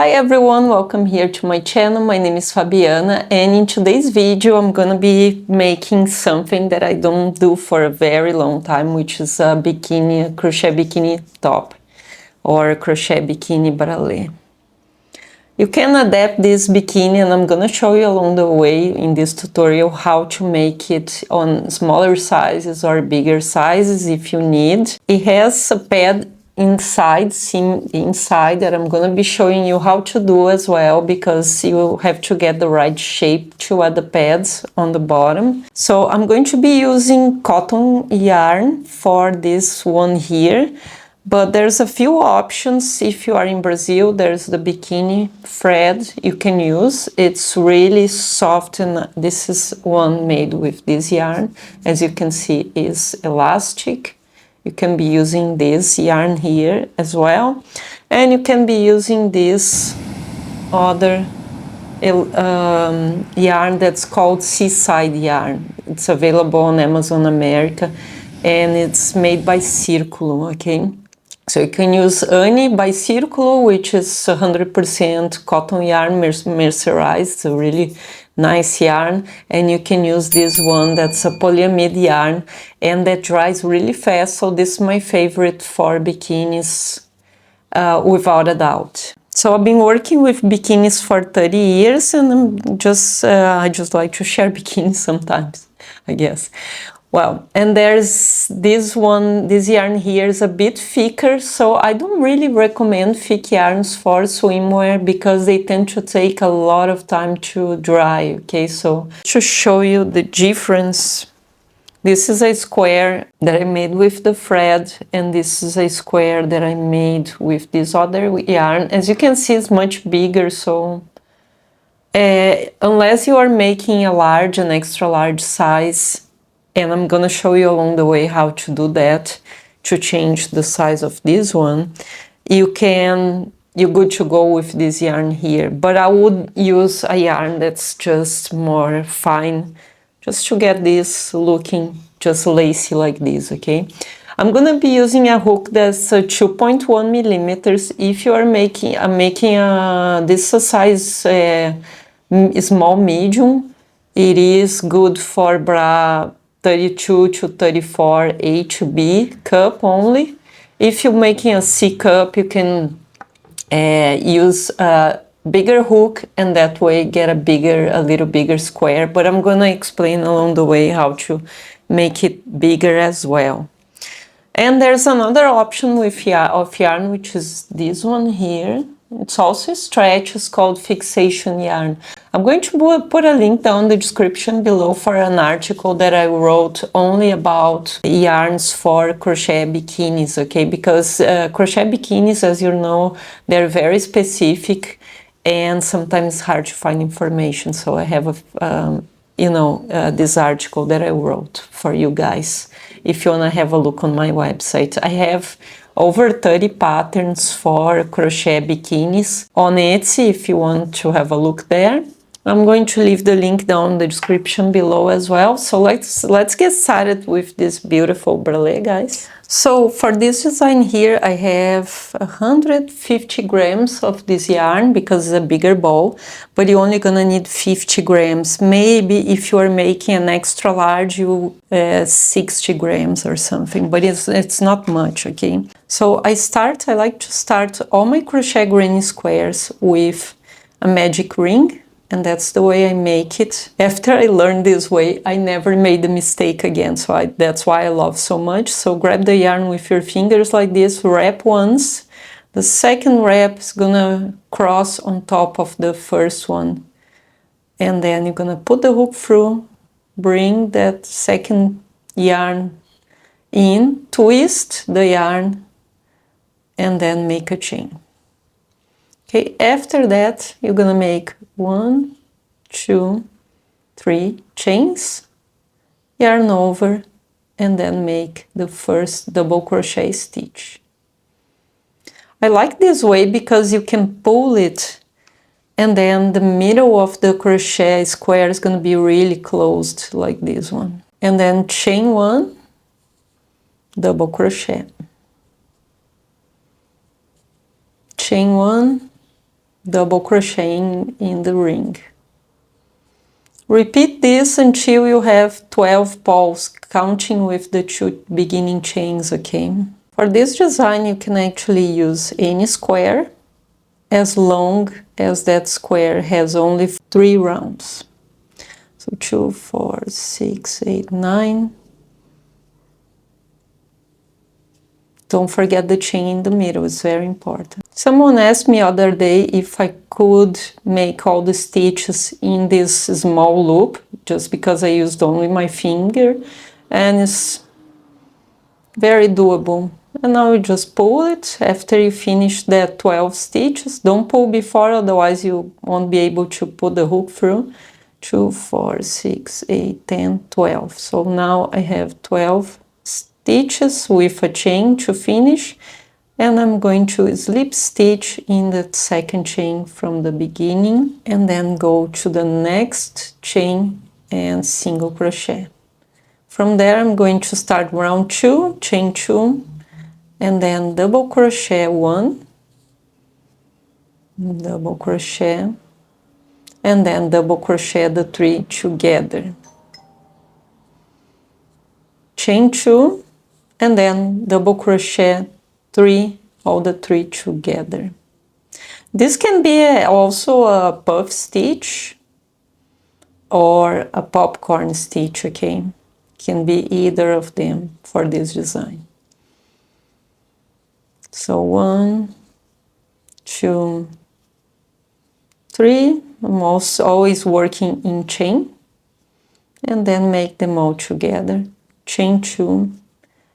Hi everyone, welcome here to my channel. My name is Fabiana, and in today's video I'm gonna be making something that I don't do for a very long time, which is a bikini, a crochet bikini top or crochet bikini bralette. You can adapt this bikini, and I'm gonna show you along the way in this tutorial how to make it on smaller sizes or bigger sizes if you need. It has a pad inside, seam inside, that I'm gonna be showing you how to do as well, because you have to get the right shape to add the pads on the bottom. So I'm going to be using cotton yarn for this one here, but there's a few options. If you are in Brazil, there's the bikini thread you can use. It's really soft, and this is one made with this yarn. As you can see, is elastic. You can be using this yarn here as well, and you can be using this other yarn that's called seaside yarn. It's available on Amazon America, and it's made by Círculo, okay? So you can use Ani by Círculo, which is 100% cotton yarn, mercerized, a really nice yarn, and you can use this one that's a polyamide yarn, and that dries really fast. So this is my favorite for bikinis, without a doubt. So I've been working with bikinis for 30 years, and I just like to share bikinis sometimes, I guess. Well, and there's this one, this yarn here is a bit thicker, so I don't really recommend thick yarns for swimwear because they tend to take a lot of time to dry, okay? So to show you the difference, this is a square that I made with the thread, and this is a square that I made with this other yarn. As you can see, it's much bigger, so unless you are making an extra large size, and I'm gonna show you along the way how to do that, to change the size of this one, you're good to go with this yarn here. But I would use a yarn that's just more fine, just to get this looking just lacy like this, okay? I'm gonna be using a hook that's 2.1 millimeters. If you are making this size small medium, it is good for bra 32 to 34 HB cup only. If you're making a C cup, you can use a bigger hook, and that way get a little bigger square. But I'm gonna explain along the way how to make it bigger as well. And there's another option of yarn, which is this one here. It's also a stretch, it's called fixation yarn. I'm going to put a link down in the description below for an article that I wrote only about yarns for crochet bikinis, okay? Because crochet bikinis, as you know, they're very specific and sometimes hard to find information. So I have this article that I wrote for you guys, if you want to have a look on my website. I have over 30 patterns for crochet bikinis on Etsy if you want to have a look there. I'm going to leave the link down in the description below as well. So let's get started with this beautiful bralette, guys. So for this design here, I have 150 grams of this yarn because it's a bigger ball, but you're only gonna need 50 grams. Maybe if you are making an extra large, 60 grams or something, but it's not much, okay? So I like to start all my crochet granny squares with a magic ring. And that's the way I make it. After I learned this way, I never made a mistake again. So that's why I love so much. So grab the yarn with your fingers like this, wrap once. The second wrap is gonna cross on top of the first one. And then you're gonna put the hook through, bring that second yarn in, twist the yarn, and then make a chain. Okay, after that, you're gonna make 1, 2, 3 chains, yarn over, and then make the first double crochet stitch. I like this way because you can pull it, and then the middle of the crochet square is gonna be really closed like this one. And then chain 1, double crochet. Chain 1, double crocheting in the ring. Repeat this until you have 12 balls, counting with the 2 beginning chains, okay? For this design, you can actually use any square, as long as that square has only 3 rounds. So 2, 4, 6, 8, 9. Don't forget the chain in the middle, it's very important. Someone asked me other day if I could make all the stitches in this small loop, just because I used only my finger, and it's very doable. And now you just pull it after you finish that 12 stitches. Don't pull before, otherwise you won't be able to put the hook through. 2, 4, 6, 8, 10, 12. So now I have 12 stitches with a chain to finish, and I'm going to slip stitch in the second chain from the beginning and then go to the next chain and single crochet. From there I'm going to start round 2, chain 2, and then double crochet 1, double crochet, and then double crochet the 3 together. Chain 2, and then double crochet 3, all the 3 together. This can be also a puff stitch or a popcorn stitch, okay? Can be either of them for this design. So 1, 2, 3. I'm also always working in chain, and then make them all together. Chain 2,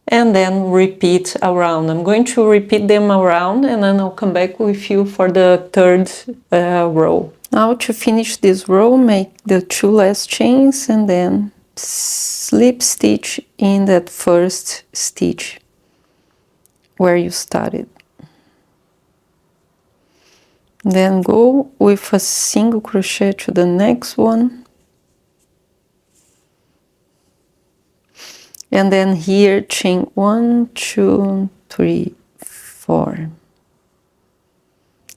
and then repeat around. I'm going to repeat them around, and then I'll come back with you for the third row. Now to finish this row, make the 2 last chains and then slip stitch in that first stitch where you started. Then go with a single crochet to the next one. And then here chain 1, 2, 3, 4.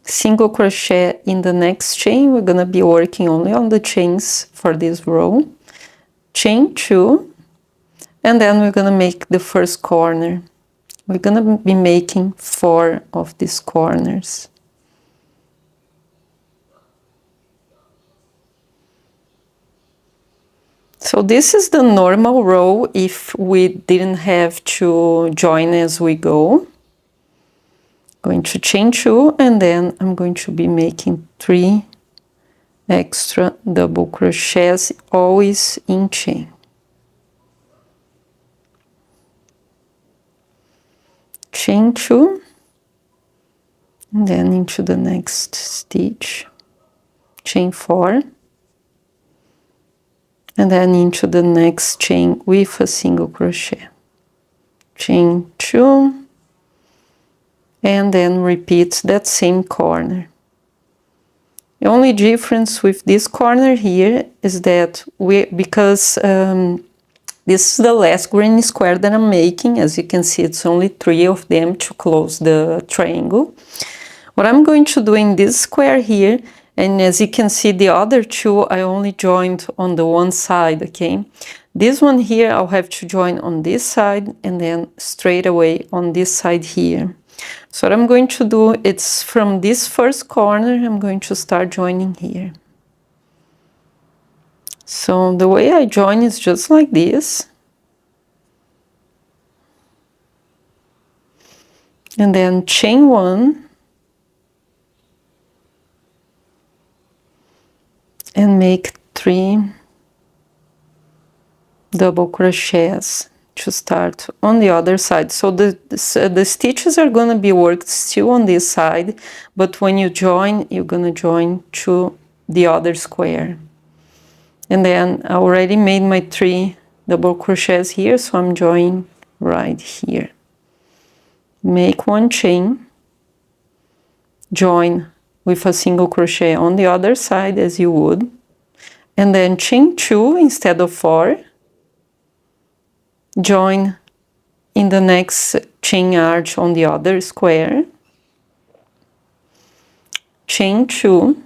Single crochet in the next chain. We're gonna be working only on the chains for this row. Chain 2, and then we're gonna make the first corner. We're gonna be making 4 of these corners. So this is the normal row if we didn't have to join as we go. Going to chain 2, and then I'm going to be making 3 extra double crochets, always in chain. Chain 2, and then into the next stitch. Chain 4, and then into the next chain with a single crochet. Chain 2, and then repeat that same corner. The only difference with this corner here is that because this is the last green square that I'm making. As you can see, it's only 3 of them to close the triangle. What I'm going to do in this square here, and as you can see, the other 2 I only joined on the one side, okay? This one here I'll have to join on this side and then straight away on this side here. So what I'm going to do, it's from this first corner, I'm going to start joining here. So the way I join is just like this. And then chain 1. And make 3 double crochets to start on the other side. So the stitches are gonna be worked still on this side, but when you join, you're gonna join to the other square. And then I already made my 3 double crochets here, so I'm joining right here. Make 1 chain, join with a single crochet on the other side as you would, and then chain 2 instead of 4, join in the next chain arch on the other square, chain 2,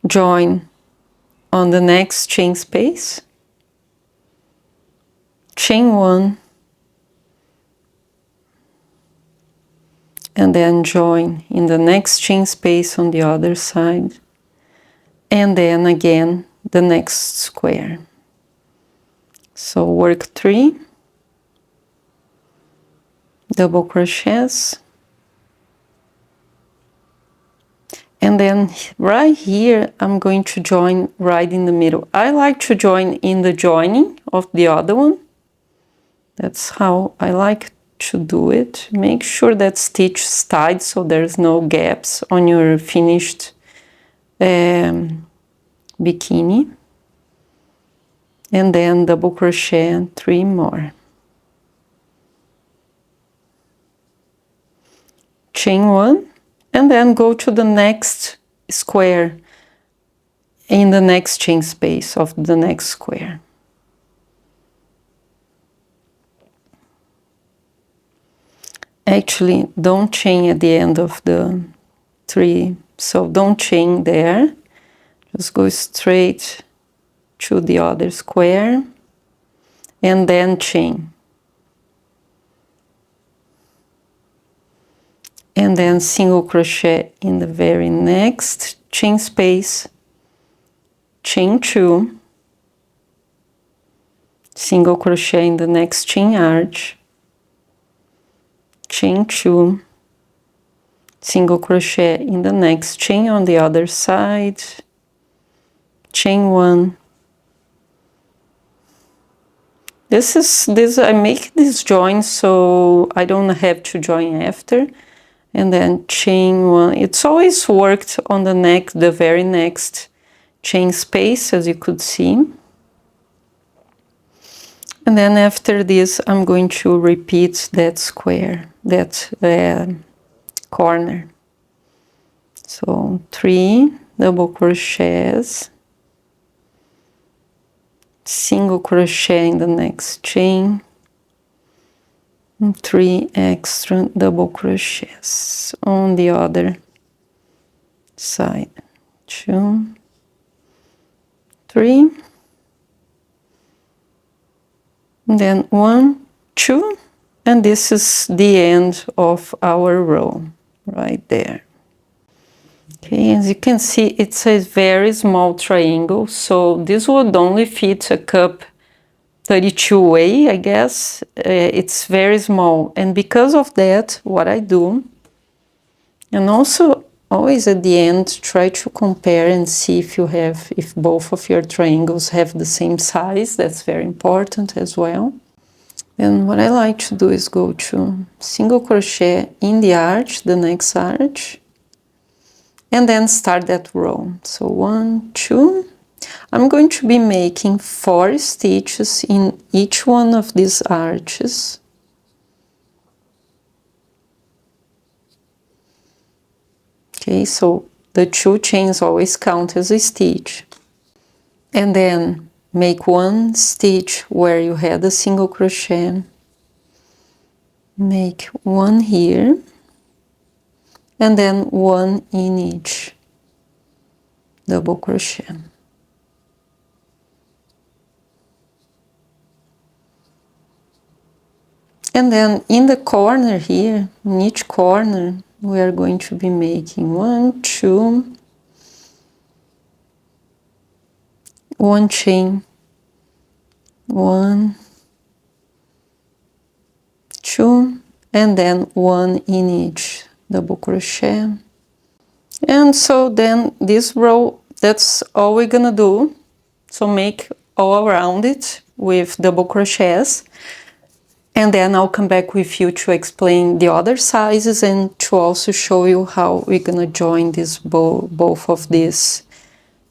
join on the next chain space, chain 1, and then join in the next chain space on the other side, and then again the next square. So work 3 double crochets, and then right here I'm going to join right in the middle. I like to join in the joining of the other one. That's how I like to do it. Make sure that stitch is tied so there's no gaps on your finished bikini. And then double crochet 3 more. Chain 1, and then go to the next square in the next chain space of the next square. Actually, don't chain at the end of the 3, so don't chain there. Just go straight to the other square and then chain. And then single crochet in the very next chain space, chain 2, single crochet in the next chain arch, chain 2, single crochet in the next chain on the other side, chain 1. I make this join so I don't have to join after. And then chain 1. It's always worked on the very next chain space, as you could see. And then after this, I'm going to repeat that square, that corner. So 3 double crochets, single crochet in the next chain, and 3 extra double crochets on the other side. 2, 3, and then 1, 2, and this is the end of our row right there. Okay, as you can see, it's a very small triangle, so this would only fit a cup 32A, I guess. It's very small, and because of that, what I do, and also always at the end try to compare and see if both of your triangles have the same size. That's very important as well. And what I like to do is go to single crochet in the arch, the next arch, and then start that row. So 1, 2. I'm going to be making 4 stitches in each one of these arches. Okay, so the 2 chains always count as a stitch. And then make 1 stitch where you had a single crochet. Make 1 here. And then 1 in each double crochet. And then in the corner here, in each corner, we are going to be making 1, 2, 1 chain, 1, 2, and then 1 in each double crochet. And so then this row, that's all we're gonna do. So make all around it with double crochets. And then I'll come back with you to explain the other sizes and to also show you how we're gonna join this both of these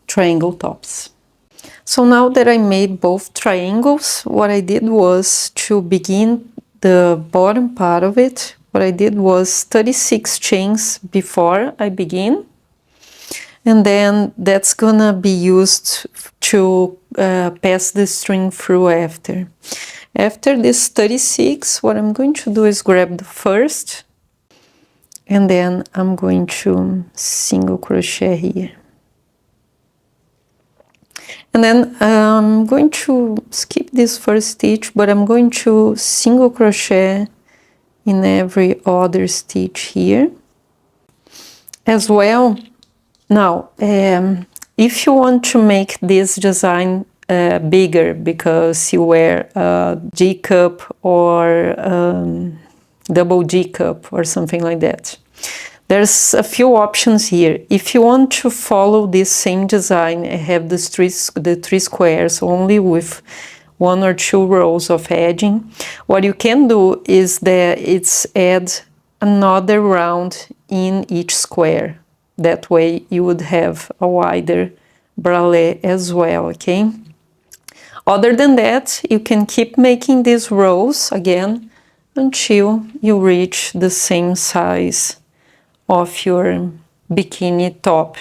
triangle tops. So now that I made both triangles, what I did was to begin the bottom part of it. What I did was 36 chains before I begin. And then that's gonna be used to pass the string through after. After this 36, what I'm going to do is grab the first and then I'm going to single crochet here. And then I'm going to skip this first stitch, but I'm going to single crochet in every other stitch here as well. Now, if you want to make this design bigger because you wear a D cup or double D cup or something like that, there's a few options here. If you want to follow this same design, I have the three squares only with 1 or 2 rows of edging. What you can do is that it's add another round in each square. That way you would have a wider bralette as well, okay? Other than that, you can keep making these rows again until you reach the same size of your bikini top.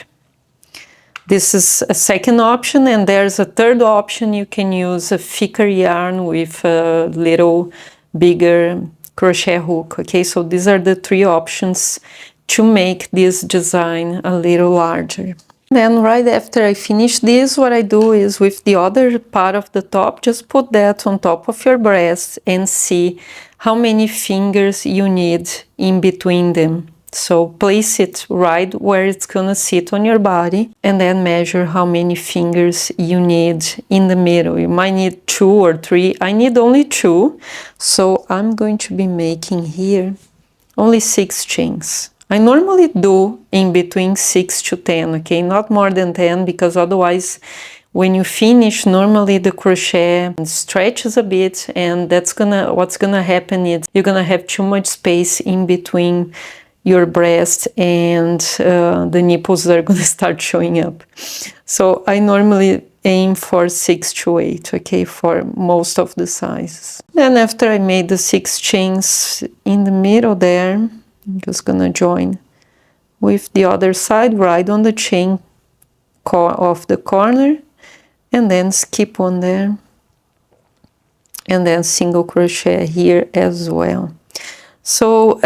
This is a second option, and there's a third option. You can use a thicker yarn with a little bigger crochet hook, okay? So these are the 3 options to make this design a little larger. Then right after I finish this, what I do is with the other part of the top, just put that on top of your breast and see how many fingers you need in between them. So place it right where it's gonna sit on your body, and then measure how many fingers you need in the middle. You might need 2 or 3. I need only 2, so I'm going to be making here only 6 chains. I normally do in between 6 to 10, okay? Not more than 10, because otherwise when you finish, normally the crochet stretches a bit, and what's gonna happen is you're gonna have too much space in between your breast, and the nipples are gonna start showing up. So I normally aim for 6 to 8, okay, for most of the sizes. Then after I made the 6 chains in the middle there, I'm just gonna join with the other side right on the chain of the corner, and then skip one there, and then single crochet here as well. So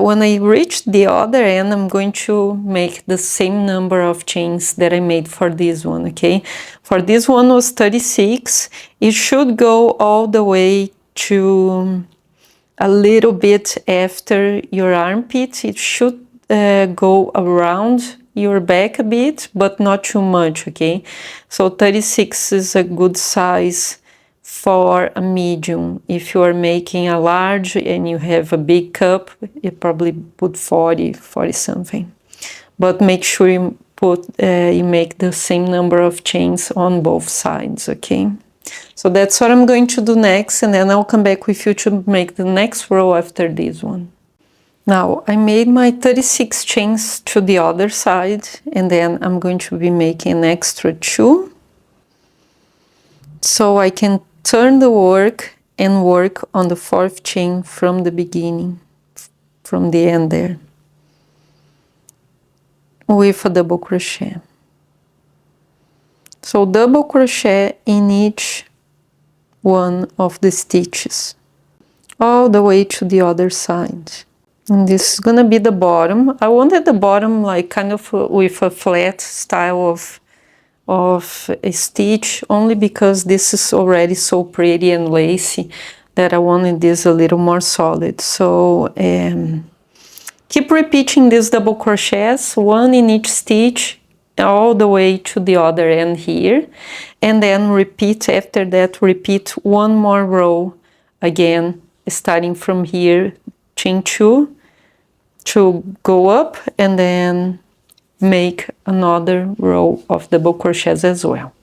when I reach the other end, I'm going to make the same number of chains that I made for this one, okay? For this one was 36. It should go all the way to a little bit after your armpit. It should go around your back a bit, but not too much, okay? So 36 is a good size for a medium. If you are making a large and you have a big cup, you probably put 40 something. But make sure you you make the same number of chains on both sides, okay? So that's what I'm going to do next, and then I'll come back with you to make the next row after this one. Now I made my 36 chains to the other side, and then I'm going to be making an extra 2, so I can turn the work and work on the 4th chain from the beginning, from the end there, with a double crochet. So double crochet in each one of the stitches all the way to the other side. And this is gonna be the bottom. I wanted the bottom like kind of with a flat style of a stitch, only because this is already so pretty and lacy that I wanted this a little more solid. So keep repeating these double crochets, 1 in each stitch, all the way to the other end here, and then repeat after that, repeat 1 more row again, starting from here, chain 2, to go up, and then make another row of double crochets as well.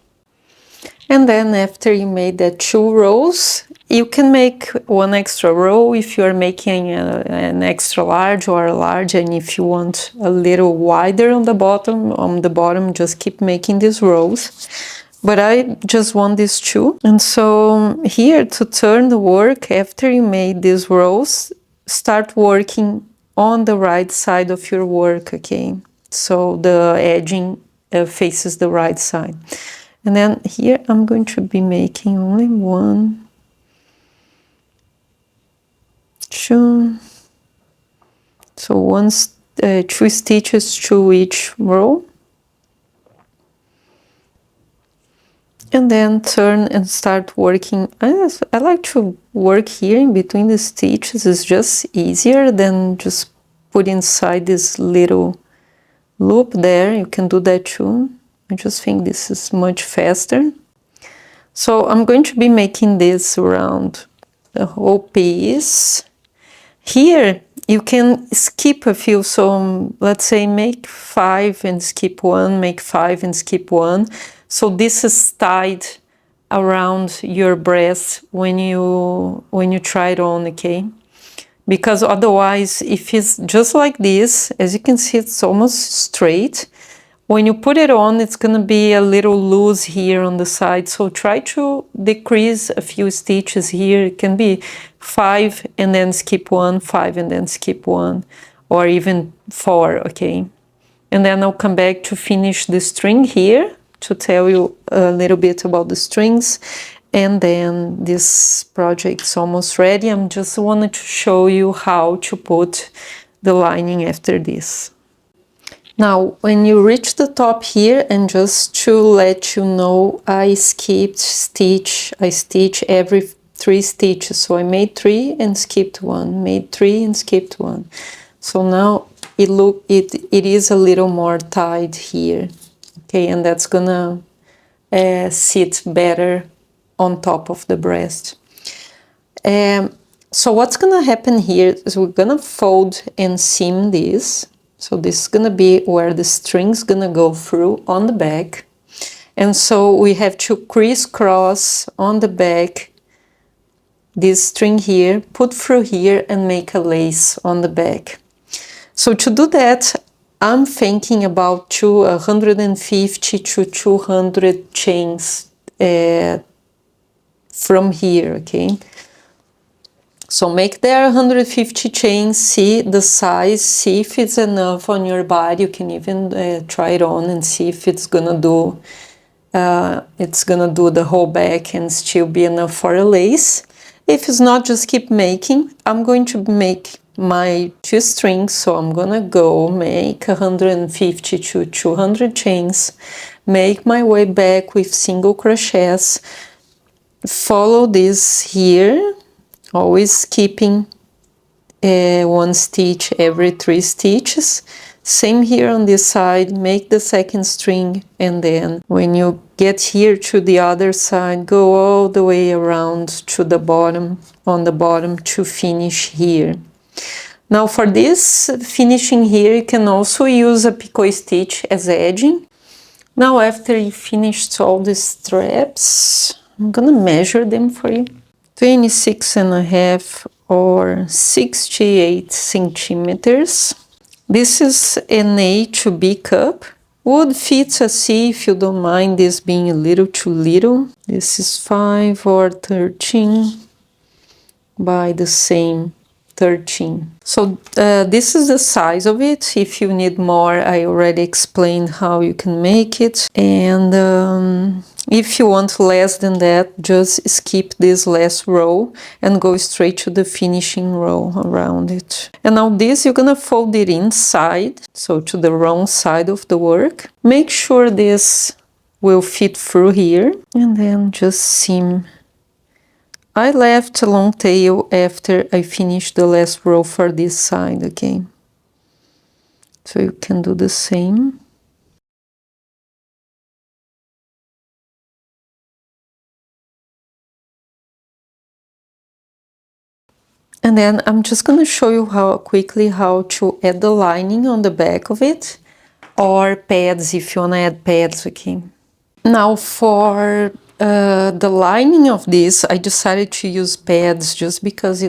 And then after you made that 2 rows, you can make 1 extra row if you are making an extra large or a large, and if you want a little wider on the bottom, just keep making these rows. But I just want these 2. And so here, to turn the work, after you made these rows, start working on the right side of your work, okay? So the edging faces the right side. And then here I'm going to be making only 1, 2, so 2 stitches to each row. And then turn and start working. I like to work here in between the stitches. It's just easier than just put inside this little loop there. You can do that too. I just think this is much faster. So I'm going to be making this around the whole piece. Here you can skip a few, so let's say make 5 and skip 1, make 5 and skip 1. So this is tied around your breast when you try it on, okay? Because otherwise, if it's just like this, as you can see, it's almost straight. When you put it on, it's gonna be a little loose here on the side. So try to decrease a few stitches here. It can be 5 and then skip 1, 5 and then skip 1, or even 4, okay? And then I'll come back to finish the string here, to tell you a little bit about the strings, and then this project's almost ready. I'm just wanted to show you how to put the lining after this. Now, when you reach the top here, and just to let you know, I skipped stitch. I stitch every 3 stitches. So I made 3 and skipped 1, made 3 and skipped 1. So now it is a little more tied here. Okay, and that's gonna sit better on top of the breast. So what's gonna happen here is we're gonna fold and seam this. So this is gonna be where the string's gonna go through on the back. And so we have to crisscross on the back this string here, put through here and make a lace on the back. So to do that, I'm thinking about 150 to 200 chains from here, okay? So make there 150 chains, see the size, see if it's enough on your body. You can even try it on and see if it's gonna do the whole back and still be enough for a lace. If it's not, just keep making. I'm going to make my 2 strings, so I'm gonna go make 150 to 200 chains, make my way back with single crochets, follow this here, always keeping 1 stitch every 3 stitches. Same here on this side, make the 2nd string, and then when you get here to the other side, go all the way around to the bottom, on the bottom, to finish here. Now for this finishing here, you can also use a picot stitch as edging. Now after you finished all the straps, I'm gonna measure them for you. 26.5 or 68 centimeters. This is an A to B cup. Would fit a C if you don't mind this being a little too little. This is 5 or 13 by the same 13. So this is the size of it. If you need more, I already explained how you can make it. And if you want less than that, just skip this last row and go straight to the finishing row around it. And now this, you're gonna fold it inside, so to the wrong side of the work. Make sure this will fit through here, and then just seam. I left a long tail after I finished the last row for this side, okay? So you can do the same. And then I'm just gonna show you quickly how to add the lining on the back of it, or pads if you wanna add pads, okay? Now for the lining of this, I decided to use pads just because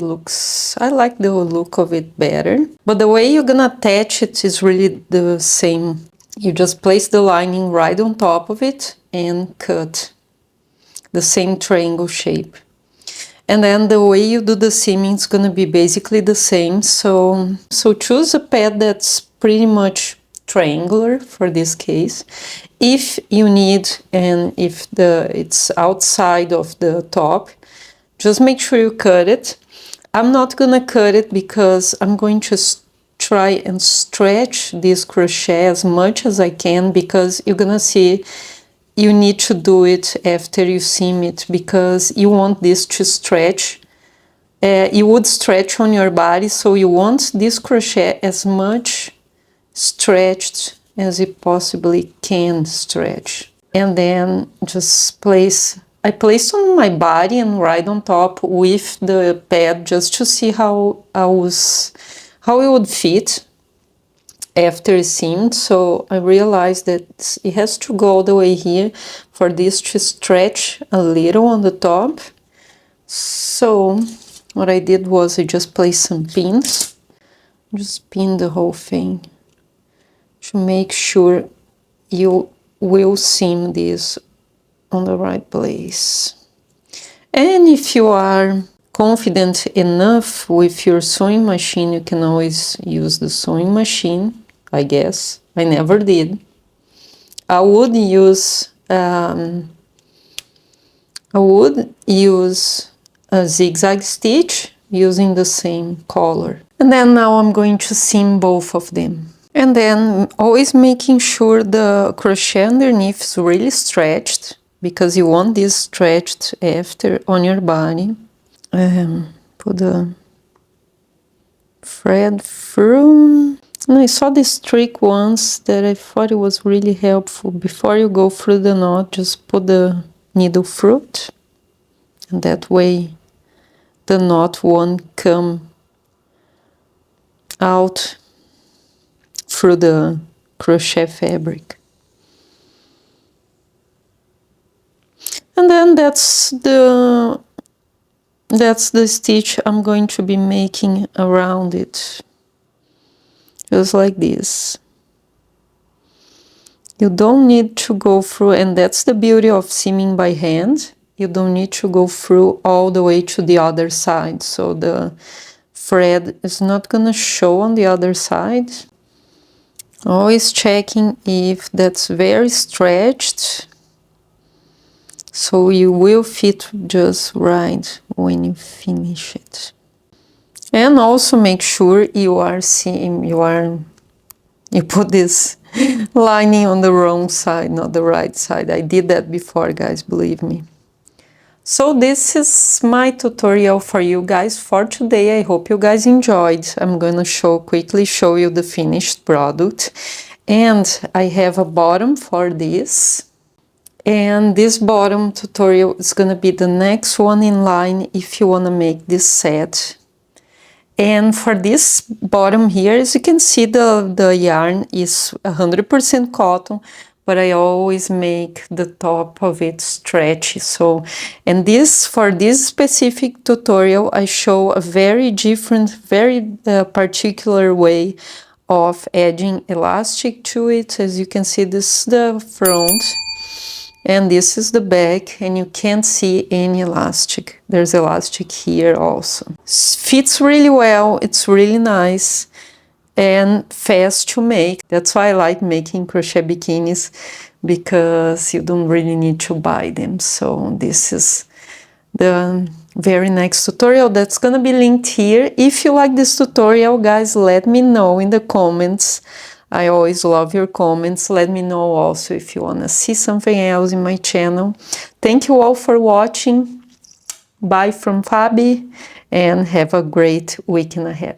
I like the look of it better. But the way you're gonna attach it is really the same. You just place the lining right on top of it and cut the same triangle shape. And then the way you do the seaming is gonna be basically the same. So choose a pad that's pretty much triangular for this case. If you need, and if it's outside of the top, just make sure you cut it. I'm not gonna cut it because I'm going to try and stretch this crochet as much as I can, because you're gonna see you need to do it after you seam it, because you want this to stretch. You would stretch on your body, so you want this crochet as much stretched as it possibly can stretch. And then just I placed on my body and right on top with the pad, just to see how it would fit after it's seamed. So I realized that it has to go all the way here for this to stretch a little on the top. So what I did was I just placed some pins, just pin the whole thing to make sure you will seam this on the right place. And if you are confident enough with your sewing machine, you can always use the sewing machine, I guess. I never did. I would use a zigzag stitch using the same color. And then now I'm going to seam both of them. And then always making sure the crochet underneath is really stretched, because you want this stretched after on your body. Put the thread through. And I saw this trick once that I thought it was really helpful. Before you go through the knot, just put the needle through it, and that way the knot won't come out through the crochet fabric. And then that's the stitch I'm going to be making around it, just like this. You don't need to go through, and that's the beauty of seaming by hand. You don't need to go through all the way to the other side, so the thread is not gonna show on the other side. Always checking if that's very stretched, so you will fit just right when you finish it. And also make sure you put this lining on the wrong side, not the right side. I did that before, guys, believe me. So this is my tutorial for you guys for today. I hope you guys enjoyed. I'm gonna quickly show you the finished product. And I have a bottom for this. And this bottom tutorial is gonna be the next one in line if you wanna make this set. And for this bottom here, as you can see, the yarn is 100% cotton, but I always make the top of it stretchy. So, and for this specific tutorial, I show a very different, very particular way of adding elastic to it. As you can see, this is the front, and this is the back, and you can't see any elastic. There's elastic here also. Fits really well, it's really nice and fast to make. That's why I like making crochet bikinis, because you don't really need to buy them. So this is the very next tutorial that's gonna be linked here. If you like this tutorial, guys, let me know in the comments. I always love your comments. Let me know also if you want to see something else in my channel. Thank you all for watching. Bye from Fabi, and have a great weekend ahead.